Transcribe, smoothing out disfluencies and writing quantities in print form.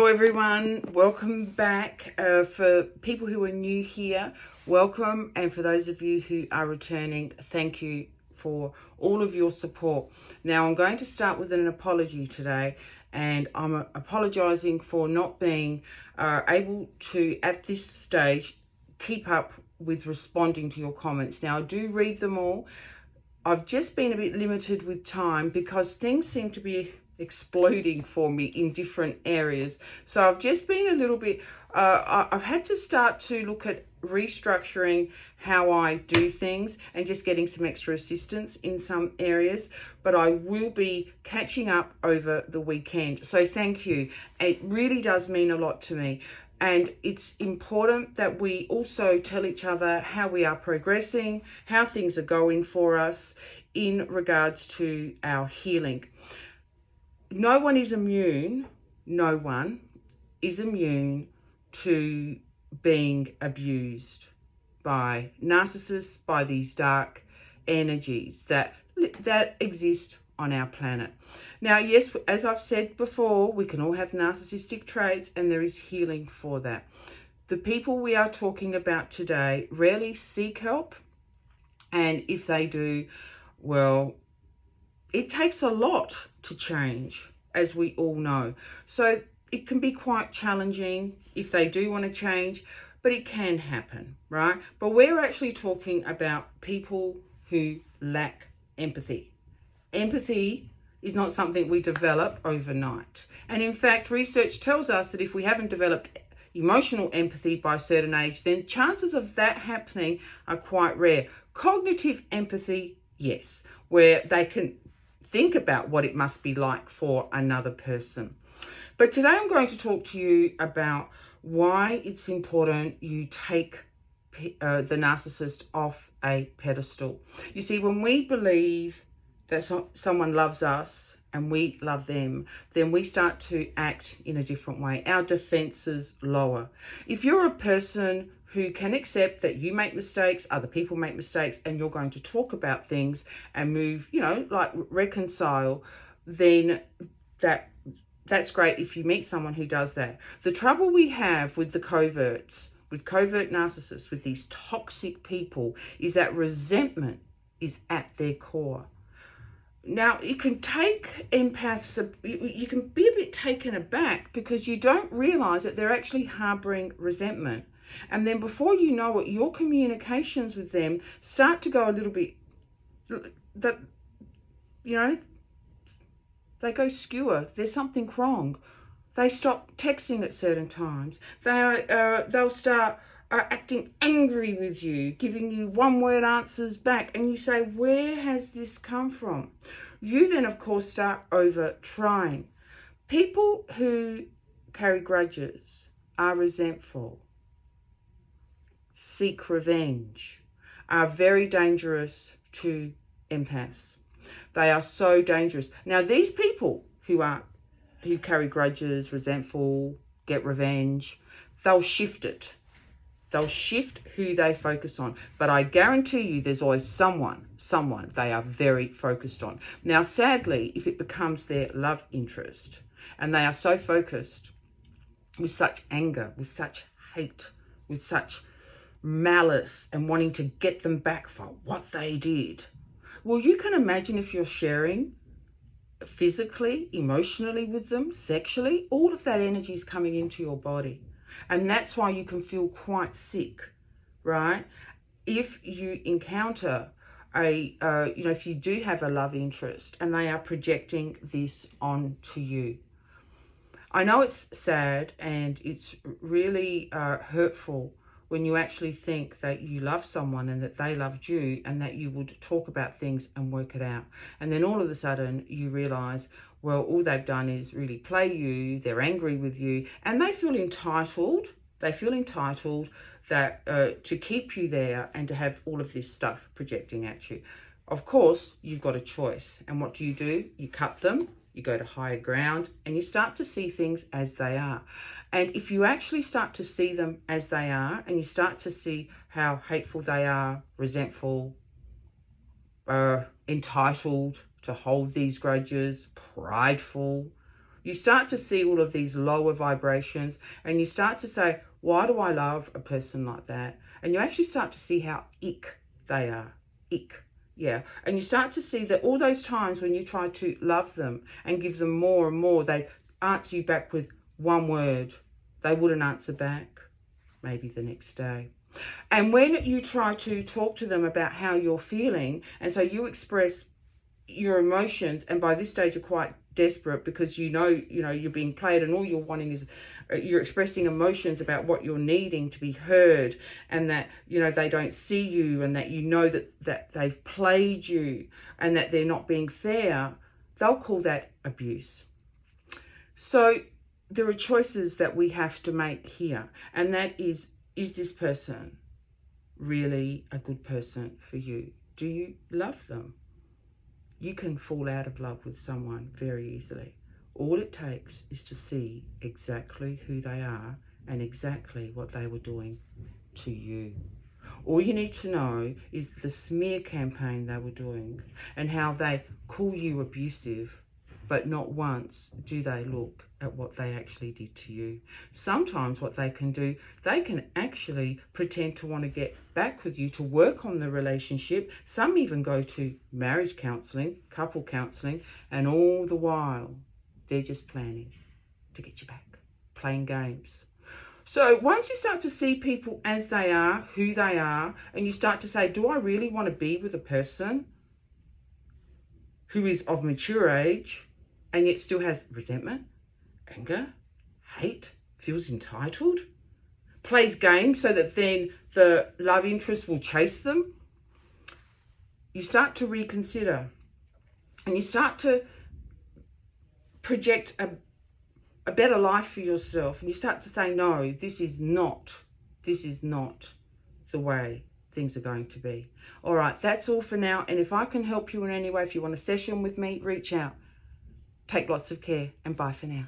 Hello everyone, welcome back. For people who are new here, welcome, and for those of you who are returning, thank you for all of your support. Now I'm going to start with an apology today, and I'm apologizing for not being able to at this stage keep up with responding to your comments. Now I do read them all. I've just been a bit limited with time because things seem to be exploding for me in different areas. So I've just been a little bit, I've had to start to look at restructuring how I do things and just getting some extra assistance in some areas. But I will be catching up over the weekend. So thank you. It really does mean a lot to me. And it's important that we also tell each other how we are progressing, how things are going for us in regards to our healing. No one is immune to being abused by narcissists, by these dark energies that exist on our planet. Now, yes, as I've said before, we can all have narcissistic traits and there is healing for that. The people we are talking about today rarely seek help, and if they do, well, it takes a lot to change, as we all know. So it can be quite challenging if they do want to change, but it can happen, right? But we're actually talking about people who lack empathy. Empathy is not something we develop overnight. And in fact, research tells us that if we haven't developed emotional empathy by a certain age, then chances of that happening are quite rare. Cognitive empathy, yes, where they can think about what it must be like for another person. But today I'm going to talk to you about why it's important you take the narcissist off a pedestal. You see, when we believe that someone loves us and we love them, then we start to act in a different way. Our defenses lower. If you're a person who can accept that you make mistakes, other people make mistakes, and you're going to talk about things and move, like reconcile, then that's great if you meet someone who does that. The trouble we have with covert narcissists, with these toxic people, is that resentment is at their core. Now, it can take empaths, you can be a bit taken aback because you don't realize that they're actually harboring resentment. And then before you know it, your communications with them start to go a little bit, they go skewer. There's something wrong. They stop texting at certain times. They'll start acting angry with you, giving you one-word answers back. And you say, where has this come from? You then, of course, start over-trying. People who carry grudges, are resentful, seek revenge, are very dangerous to empaths. They are so dangerous. Now, these people who carry grudges, resentful, get revenge, they'll shift it. They'll shift who they focus on. But I guarantee you there's always someone they are very focused on. Now, sadly, if it becomes their love interest and they are so focused with such anger, with such hate, with such malice and wanting to get them back for what they did, well, you can imagine if you're sharing physically, emotionally with them, sexually, all of that energy is coming into your body. And that's why you can feel quite sick, right? If you encounter if you do have a love interest and they are projecting this onto you. I know it's sad and it's really hurtful when you actually think that you love someone and that they loved you and that you would talk about things and work it out. And then all of a sudden you realize, well, all they've done is really play you, they're angry with you, and they feel entitled. They feel entitled that to keep you there and to have all of this stuff projecting at you. Of course, you've got a choice. And what do? You cut them, you go to higher ground, and you start to see things as they are. And if you actually start to see them as they are, and you start to see how hateful they are, resentful, entitled to hold these grudges, prideful, You start to see all of these lower vibrations, and you start to say, why do I love a person like that? And you actually start to see how ick they are. Ick. Yeah. And you start to see that all those times when you try to love them and give them more and more, they answer you back with one word. They wouldn't answer back, maybe the next day. And when you try to talk to them about how you're feeling, and so you express your emotions, and by this stage you're quite desperate because you know you're being played, and all you're wanting is you're expressing emotions about what you're needing to be heard, and that they don't see you, and that that they've played you, and that they're not being fair. They'll call that abuse. So there are choices that we have to make here, and that is this person really a good person for you? Do you love them? You can fall out of love with someone very easily. All it takes is to see exactly who they are and exactly what they were doing to you. All you need to know is the smear campaign they were doing and how they call you abusive, but not once do they look at what they actually did to you. Sometimes what they can do, they can actually pretend to want to get back with you, to work on the relationship. Some even go to marriage counselling, couple counselling, and all the while they're just planning to get you back, playing games. So once you start to see people as they are, who they are, and you start to say, do I really want to be with a person who is of mature age and yet still has resentment, anger, hate, feels entitled, plays games so that then the love interest will chase them? You start to reconsider, and you start to project a better life for yourself, and you start to say, no, this is not the way things are going to be. All right, that's all for now. And if I can help you in any way, if you want a session with me, reach out. Take lots of care, and bye for now.